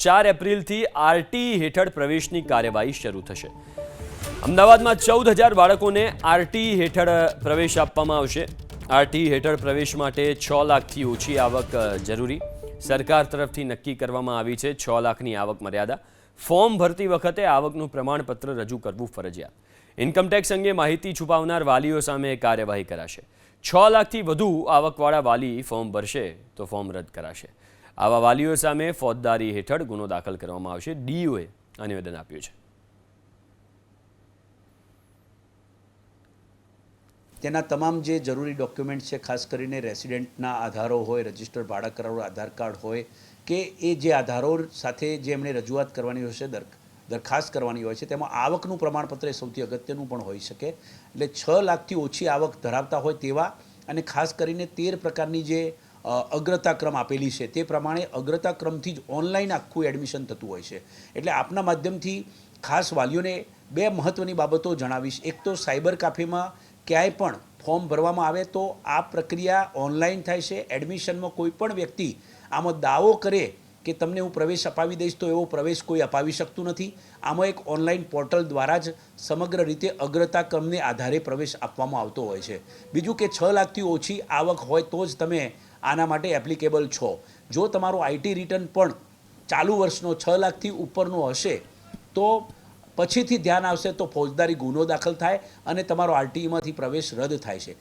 4 એપ્રિલથી આરટી હેઠળ પ્રવેશની કાર્યવાહી શરૂ થશે। અમદાવાદમાં 14,000 બાળકોને આરટી હેઠળ પ્રવેશ આપવામાં આવશે। આરટી હેઠળ પ્રવેશ માટે 6 લાખથી ઓછી આવક જરૂરી સરકાર તરફથી નક્કી કરવામાં આવી છે। 6 લાખની આવક મર્યાદા। ફોર્મ ભરતી વખતે આવકનું પ્રમાણપત્ર રજૂ કરવું ફરજિયાત। ઇન્કમટેક્સ અંગે માહિતી છુપાવનાર વાલીઓ સામે કાર્યવાહી કરાશે। 6 લાખથી વધુ આવકવાળા વાલી ફોર્મ ભરશે તો ફોર્મ રદ કરાશે। આવા વાલીઓ સામે ફોજદારી હેઠળ ગુનો દાખલ કરવામાં આવશે। ડીઓએ આ નિવેદન આપ્યું છે। તેના તમામ જે જરૂરી ડોક્યુમેન્ટ્સ છે, ખાસ કરીને રેસિડેન્ટના આધારો હોય, રજિસ્ટર્ડ ભાડા કરાર આધાર કાર્ડ હોય કે એ જે આધારો સાથે જે એમણે રજૂઆત કરવાની હોય છે, દરખાસ્ત કરવાની હોય છે, તેમાં આવકનું પ્રમાણપત્ર એ સૌથી અગત્યનું પણ હોઈ શકે। એટલે 6 લાખથી ઓછી આવક ધરાવતા હોય તેવા અને ખાસ કરીને 13 પ્રકારની જે અગ્રતાક્રમ આપેલી છે તે પ્રમાણે અગ્રતાક્રમથી જ ઓનલાઈન આખું એડમિશન થતું હોય છે। એટલે આપના માધ્યમથી ખાસ વાલીઓને 2 મહત્ત્વની બાબતો જણાવીશ। એક તો સાયબર કાફેમાં ક્યાંય પણ ફોર્મ ભરવામાં આવે તો આ પ્રક્રિયા ઓનલાઈન થાય છે। એડમિશનમાં કોઈ પણ વ્યક્તિ આમાં દાવો કરે કે તમને હું પ્રવેશ અપાવી દઈશ તો એવો પ્રવેશ કોઈ અપાવી શકતું નથી। આમાં એક ઓનલાઈન પોર્ટલ દ્વારા જ સમગ્ર રીતે અગ્રતાક્રમને આધારે પ્રવેશ આપવામાં આવતો હોય છે। બીજું કે 6 લાખથી ઓછી આવક હોય તો જ તમે આના માટે એપ્લિકેબલ છો। જો તમારો આઈટી રિટર્ન પણ ચાલુ વર્ષનો 6 લાખથી ઉપરનો હશે તો પછીથી ધ્યાન આવશે તો ફોજદારી ગુનો દાખલ થાય અને તમારો આરટીઈમાંથી પ્રવેશ રદ થાય છે।